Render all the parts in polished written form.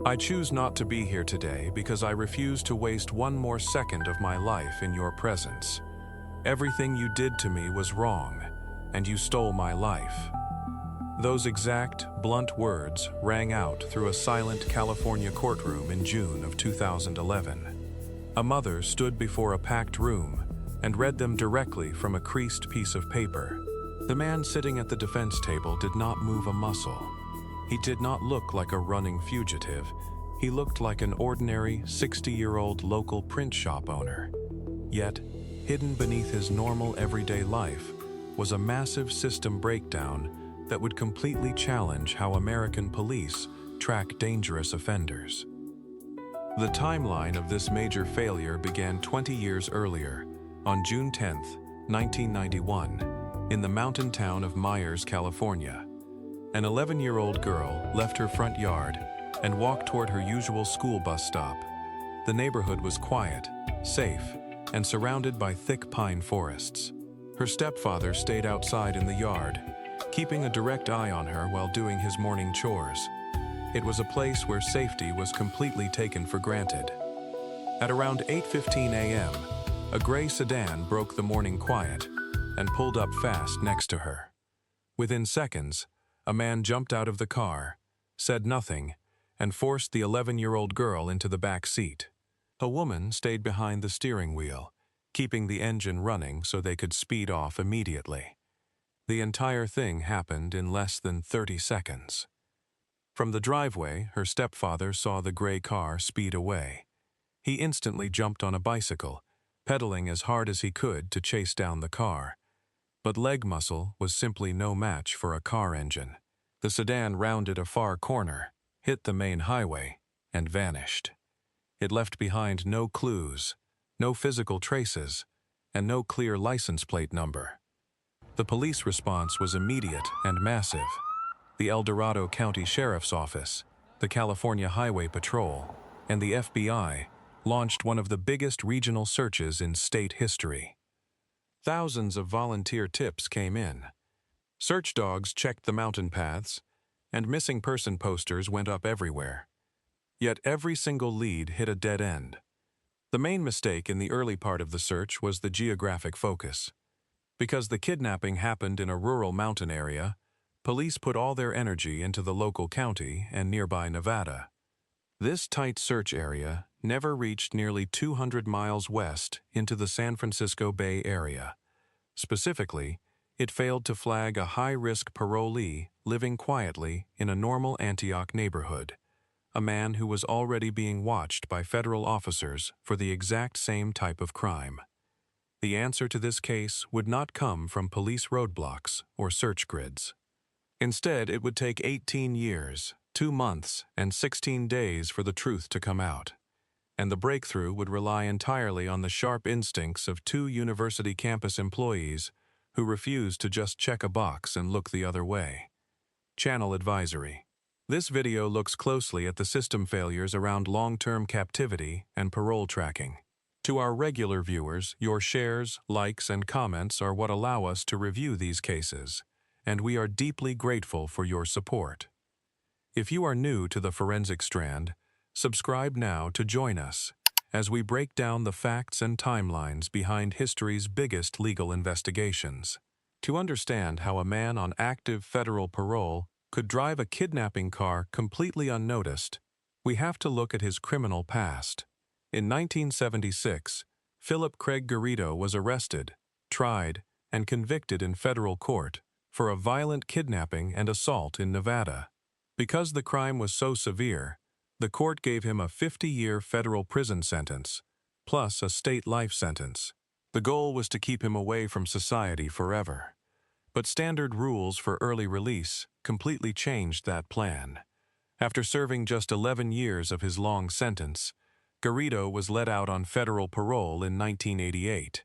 I choose not to be here today because I refuse to waste one more second of my life in your presence. Everything you did to me was wrong, and you stole my life. Those exact, blunt words rang out through a silent California courtroom in June of 2011. A mother stood before a packed room and read them directly from a creased piece of paper. The man sitting at the defense table did not move a muscle. He did not look like a running fugitive. He looked like an ordinary 60-year-old local print shop owner. Yet, hidden beneath his normal everyday life was a massive system breakdown that would completely challenge how American police track dangerous offenders. The timeline of this major failure began 20 years earlier, on June 10, 1991, in the mountain town of Meyers, California. An 11-year-old girl left her front yard and walked toward her usual school bus stop. The neighborhood was quiet, safe, and surrounded by thick pine forests. Her stepfather stayed outside in the yard, keeping a direct eye on her while doing his morning chores. It was a place where safety was completely taken for granted. At around 8:15 a.m., a gray sedan broke the morning quiet and pulled up fast next to her. Within seconds, a man jumped out of the car, said nothing, and forced the 11-year-old girl into the back seat. A woman stayed behind the steering wheel, keeping the engine running so they could speed off immediately. The entire thing happened in less than 30 seconds. From the driveway, her stepfather saw the gray car speed away. He instantly jumped on a bicycle, pedaling as hard as he could to chase down the car. But leg muscle was simply no match for a car engine. The sedan rounded a far corner, hit the main highway, and vanished. It left behind no clues, no physical traces, and no clear license plate number. The police response was immediate and massive. The El Dorado County Sheriff's Office, the California Highway Patrol, and the FBI launched one of the biggest regional searches in state history. Thousands of volunteer tips came in. Search dogs checked the mountain paths, and missing person posters went up everywhere. Yet every single lead hit a dead end. The main mistake in the early part of the search was the geographic focus. Because the kidnapping happened in a rural mountain area, police put all their energy into the local county and nearby Nevada. This tight search area never reached nearly 200 miles west into the San Francisco Bay Area. Specifically, it failed to flag a high-risk parolee living quietly in a normal Antioch neighborhood, a man who was already being watched by federal officers for the exact same type of crime. The answer to this case would not come from police roadblocks or search grids. Instead, it would take 18 years, 2 months, and 16 days for the truth to come out. And the breakthrough would rely entirely on the sharp instincts of 2 university campus employees who refused to just check a box and look the other way. Channel advisory. This video looks closely at the system failures around long-term captivity and parole tracking. To our regular viewers, your shares, likes, and comments are what allow us to review these cases, and we are deeply grateful for your support. If you are new to the Forensic Strand, subscribe now to join us as we break down the facts and timelines behind history's biggest legal investigations. To understand how a man on active federal parole could drive a kidnapping car completely unnoticed, we have to look at his criminal past. In 1976, Philip Craig Garrido was arrested, tried, and convicted in federal court for a violent kidnapping and assault in Nevada. Because the crime was so severe, the court gave him a 50-year federal prison sentence, plus a state life sentence. The goal was to keep him away from society forever. But standard rules for early release completely changed that plan. After serving just 11 years of his long sentence, Garrido was let out on federal parole in 1988.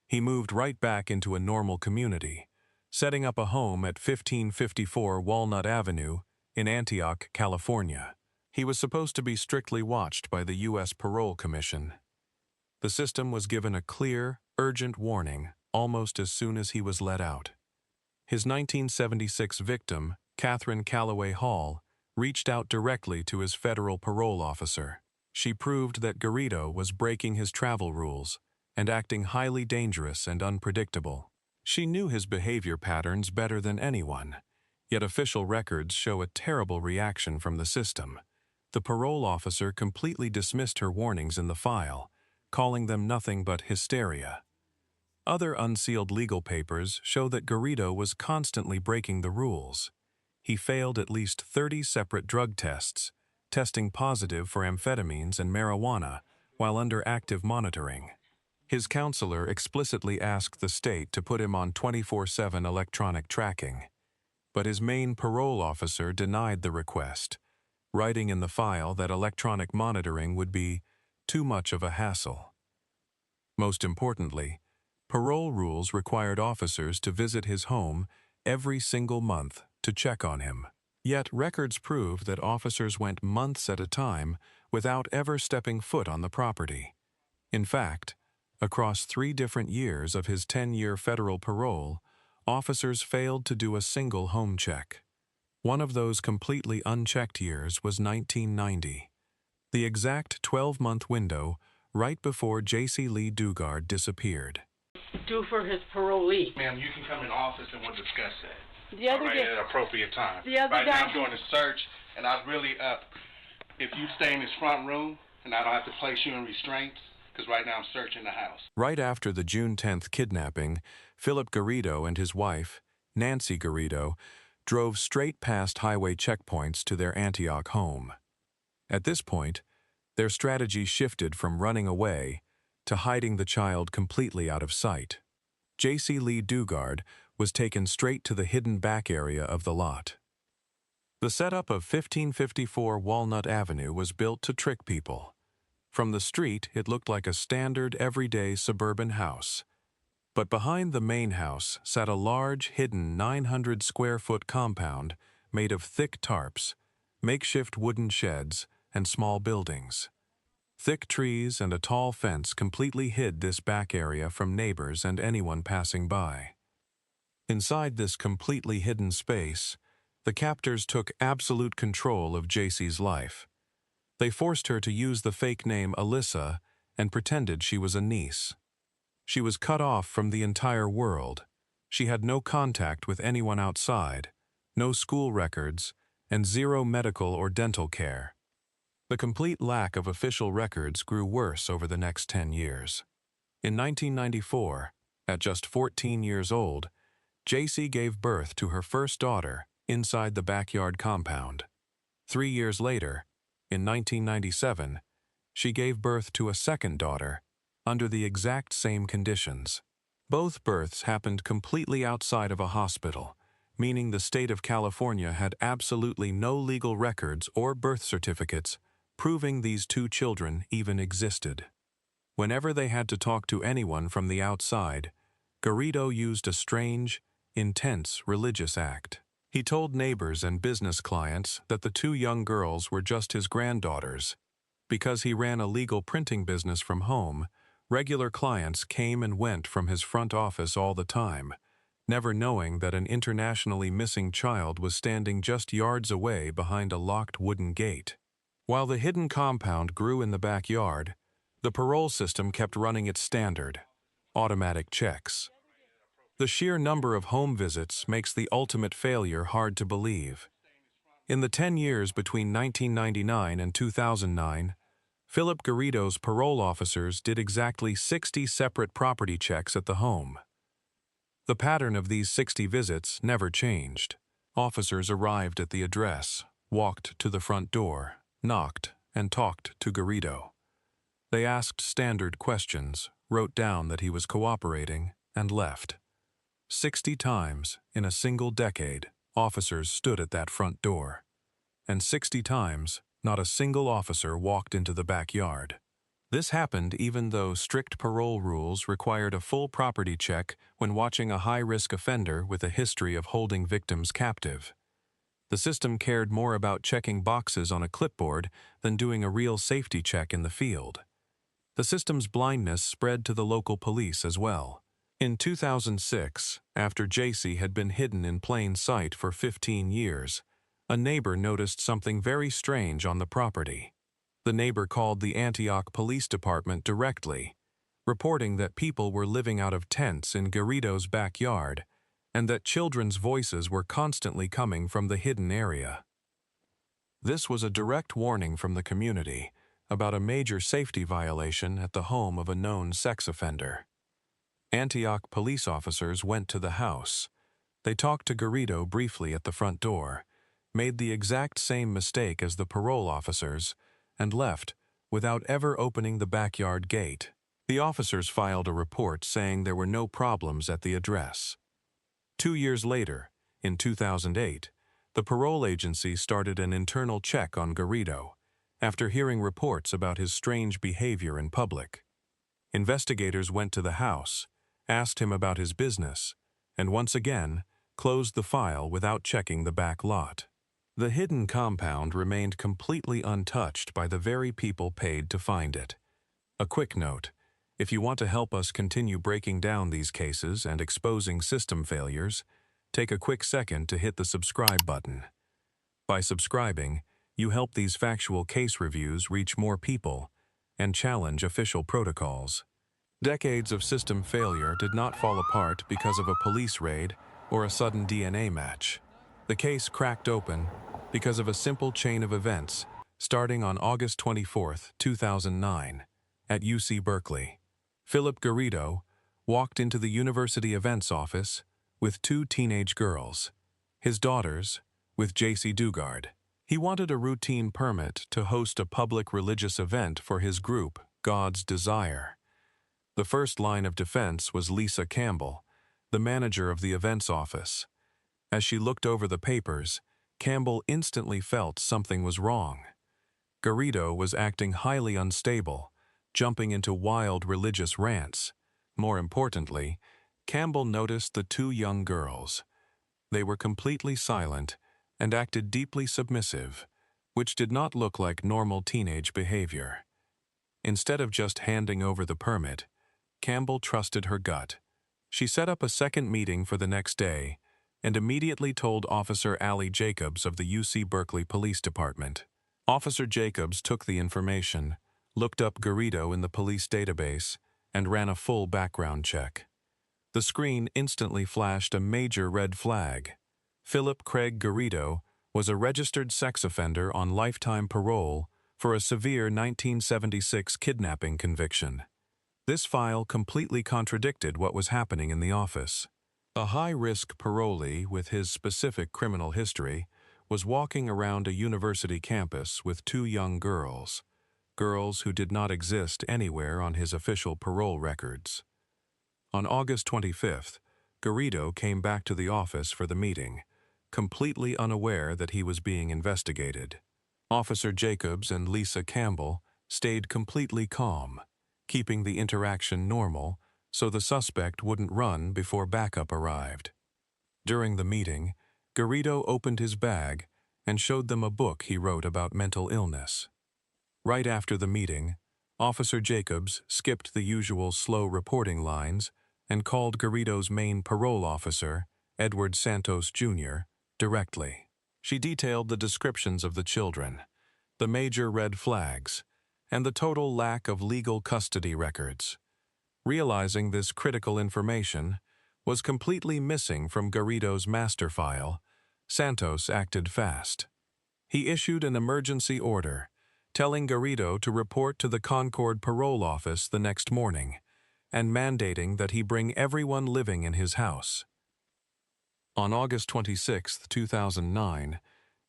He moved right back into a normal community, setting up a home at 1554 Walnut Avenue in Antioch, California. He was supposed to be strictly watched by the U.S. Parole Commission. The system was given a clear, urgent warning almost as soon as he was let out. His 1976 victim, Catherine Calloway Hall, reached out directly to his federal parole officer. She proved that Garrido was breaking his travel rules and acting highly dangerous and unpredictable. She knew his behavior patterns better than anyone, yet official records show a terrible reaction from the system. The parole officer completely dismissed her warnings in the file, calling them nothing but hysteria. Other unsealed legal papers show that Garrido was constantly breaking the rules. He failed at least 30 separate drug tests, testing positive for amphetamines and marijuana while under active monitoring. His counselor explicitly asked the state to put him on 24/7 electronic tracking, but his main parole officer denied the request, writing in the file that electronic monitoring would be too much of a hassle. Most importantly, parole rules required officers to visit his home every single month to check on him. Yet records prove that officers went months at a time without ever stepping foot on the property. In fact, across 3 different years of his 10-year federal parole, officers failed to do a single home check. One of those completely unchecked years was 1990, the exact 12-month window right before J.C. Lee Dugard disappeared. Do for his parolee. Ma'am, you can come in the office and we'll discuss that. The other day, at an appropriate time. The other right now guy, I'm doing a search, and I'd really if you stay in this front room, and I don't have to place you in restraints, because right now I'm searching the house. Right after the June 10th kidnapping, Philip Garrido and his wife, Nancy Garrido, drove straight past highway checkpoints to their Antioch home. At this point, their strategy shifted from running away to hiding the child completely out of sight. J.C. Lee Dugard was taken straight to the hidden back area of the lot. The setup of 1554 Walnut Avenue was built to trick people. From the street, it looked like a standard, everyday suburban house. But behind the main house sat a large, hidden 900-square-foot compound made of thick tarps, makeshift wooden sheds, and small buildings. Thick trees and a tall fence completely hid this back area from neighbors and anyone passing by. Inside this completely hidden space, the captors took absolute control of J.C.'s life. They forced her to use the fake name Alyssa and pretended she was a niece. She was cut off from the entire world. She had no contact with anyone outside, no school records, and zero medical or dental care. The complete lack of official records grew worse over the next 10 years. In 1994, at just 14 years old, J.C. gave birth to her first daughter inside the backyard compound. 3 years later, in 1997, she gave birth to a second daughter under the exact same conditions. Both births happened completely outside of a hospital, meaning the state of California had absolutely no legal records or birth certificates proving these 2 children even existed. Whenever they had to talk to anyone from the outside, Garrido used a strange, intense religious act. He told neighbors and business clients that the 2 young girls were just his granddaughters. Because he ran a legal printing business from home, regular clients came and went from his front office all the time, never knowing that an internationally missing child was standing just yards away behind a locked wooden gate. While the hidden compound grew in the backyard, the parole system kept running its standard, automatic checks. The sheer number of home visits makes the ultimate failure hard to believe. In the 10 years between 1999 and 2009, Philip Garrido's parole officers did exactly 60 separate property checks at the home. The pattern of these 60 visits never changed. Officers arrived at the address, walked to the front door, knocked, and talked to Garrido. They asked standard questions, wrote down that he was cooperating, and left. 60 times in a single decade, officers stood at that front door. And 60 times, not a single officer walked into the backyard. This happened even though strict parole rules required a full property check when watching a high-risk offender with a history of holding victims captive. The system cared more about checking boxes on a clipboard than doing a real safety check in the field. The system's blindness spread to the local police as well. In 2006, after J.C. had been hidden in plain sight for 15 years, a neighbor noticed something very strange on the property. The neighbor called the Antioch Police Department directly, reporting that people were living out of tents in Garrido's backyard and that children's voices were constantly coming from the hidden area. This was a direct warning from the community about a major safety violation at the home of a known sex offender. Antioch police officers went to the house. They talked to Garrido briefly at the front door, made the exact same mistake as the parole officers, and left without ever opening the backyard gate. The officers filed a report saying there were no problems at the address. 2 years later, in 2008, the parole agency started an internal check on Garrido after hearing reports about his strange behavior in public. Investigators went to the house, asked him about his business, and once again closed the file without checking the back lot. The hidden compound remained completely untouched by the very people paid to find it. A quick note: if you want to help us continue breaking down these cases and exposing system failures, take a quick second to hit the subscribe button. By subscribing, you help these factual case reviews reach more people and challenge official protocols. Decades of system failure did not fall apart because of a police raid or a sudden DNA match. The case cracked open because of a simple chain of events starting on August 24, 2009, at UC Berkeley. Philip Garrido walked into the university events office with 2 teenage girls, his daughters, with J.C. Dugard. He wanted a routine permit to host a public religious event for his group, God's Desire. The first line of defense was Lisa Campbell, the manager of the events office. As she looked over the papers, Campbell instantly felt something was wrong. Garrido was acting highly unstable, jumping into wild religious rants. More importantly, Campbell noticed the 2 young girls. They were completely silent and acted deeply submissive, which did not look like normal teenage behavior. Instead of just handing over the permit, Campbell trusted her gut. She set up a second meeting for the next day and immediately told Officer Allie Jacobs of the UC Berkeley Police Department. Officer Jacobs took the information, looked up Garrido in the police database, and ran a full background check. The screen instantly flashed a major red flag. Philip Craig Garrido was a registered sex offender on lifetime parole for a severe 1976 kidnapping conviction. This file completely contradicted what was happening in the office. A high-risk parolee with his specific criminal history was walking around a university campus with 2 young girls who did not exist anywhere on his official parole records. On August 25th, Garrido came back to the office for the meeting, completely unaware that he was being investigated. Officer Jacobs and Lisa Campbell stayed completely calm, keeping the interaction normal so the suspect wouldn't run before backup arrived. During the meeting, Garrido opened his bag and showed them a book he wrote about mental illness. Right after the meeting, Officer Jacobs skipped the usual slow reporting lines and called Garrido's main parole officer, Edward Santos Jr., directly. She detailed the descriptions of the children, the major red flags, and the total lack of legal custody records. Realizing this critical information was completely missing from Garrido's master file, Santos acted fast. He issued an emergency order, telling Garrido to report to the Concord parole office the next morning, and mandating that he bring everyone living in his house. On August 26, 2009,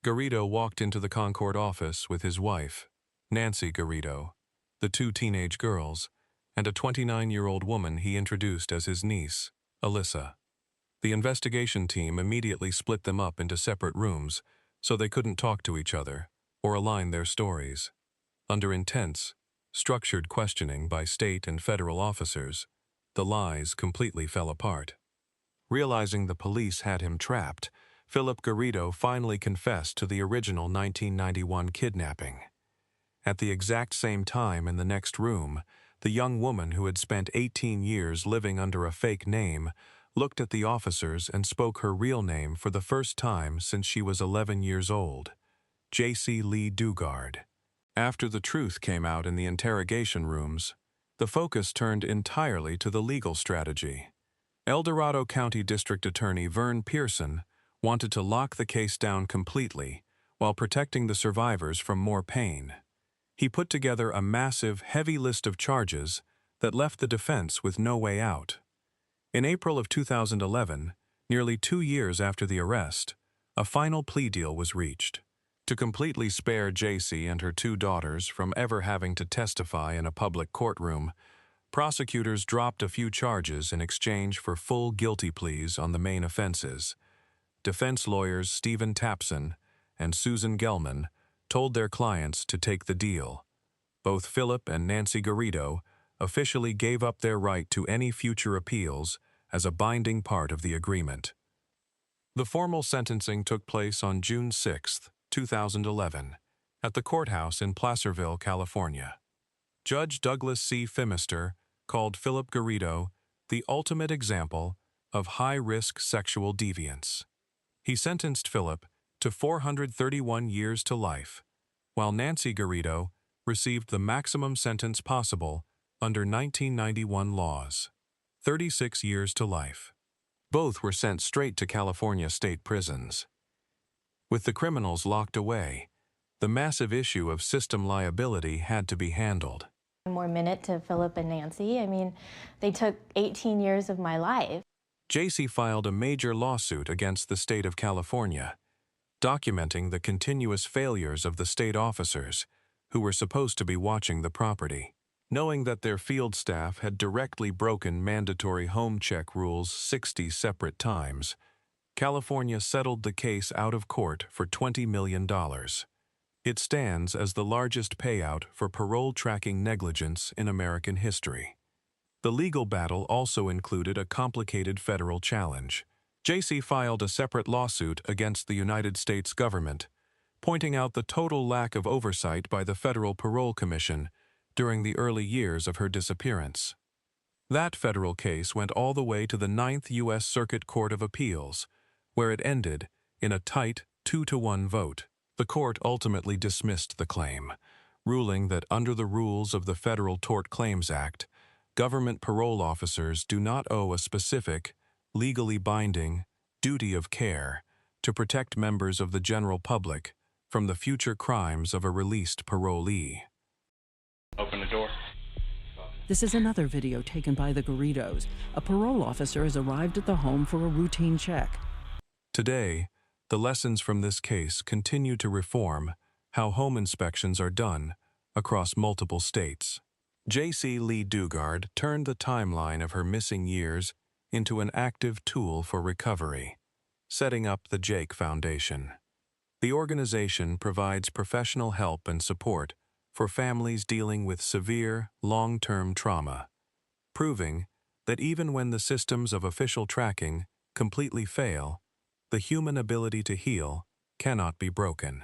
Garrido walked into the Concord office with his wife, Nancy Garrido, the 2 teenage girls, and a 29-year-old woman he introduced as his niece, Alyssa. The investigation team immediately split them up into separate rooms so they couldn't talk to each other or align their stories. Under intense, structured questioning by state and federal officers, the lies completely fell apart. Realizing the police had him trapped, Philip Garrido finally confessed to the original 1991 kidnapping. At the exact same time in the next room, the young woman who had spent 18 years living under a fake name looked at the officers and spoke her real name for the first time since she was 11 years old, J.C. Lee Dugard. After the truth came out in the interrogation rooms, the focus turned entirely to the legal strategy. El Dorado County District Attorney Vern Pearson wanted to lock the case down completely while protecting the survivors from more pain. He put together a massive, heavy list of charges that left the defense with no way out. In April of 2011, nearly 2 years after the arrest, a final plea deal was reached. To completely spare J.C. and her 2 daughters from ever having to testify in a public courtroom, prosecutors dropped a few charges in exchange for full guilty pleas on the main offenses. Defense lawyers Stephen Tapson and Susan Gelman told their clients to take the deal. Both Philip and Nancy Garrido officially gave up their right to any future appeals as a binding part of the agreement. The formal sentencing took place on June 6, 2011, at the courthouse in Placerville, California. Judge Douglas C. Phimister called Philip Garrido the ultimate example of high-risk sexual deviance. He sentenced Philip to 431 years to life, while Nancy Garrido received the maximum sentence possible under 1991 laws, 36 years to life. Both were sent straight to California state prisons. With the criminals locked away, the massive issue of system liability had to be handled. One more minute to Philip and Nancy. I mean, they took 18 years of my life. J.C. filed a major lawsuit against the state of California, documenting the continuous failures of the state officers who were supposed to be watching the property. Knowing that their field staff had directly broken mandatory home check rules 60 separate times, California settled the case out of court for $20 million. It stands as the largest payout for parole tracking negligence in American history. The legal battle also included a complicated federal challenge. J.C. filed a separate lawsuit against the United States government, pointing out the total lack of oversight by the Federal Parole Commission during the early years of her disappearance. That federal case went all the way to the 9th U.S. Circuit Court of Appeals, where it ended in a tight 2-1 vote. The court ultimately dismissed the claim, ruling that under the rules of the Federal Tort Claims Act, government parole officers do not owe a specific, legally binding duty of care to protect members of the general public from the future crimes of a released parolee. Open the door. This is another video taken by the Garridos. A parole officer has arrived at the home for a routine check. Today, the lessons from this case continue to reform how home inspections are done across multiple states. J.C. Lee Dugard turned the timeline of her missing years into an active tool for recovery, setting up the Jake Foundation. The organization provides professional help and support for families dealing with severe, long-term trauma, proving that even when the systems of official tracking completely fail, the human ability to heal cannot be broken.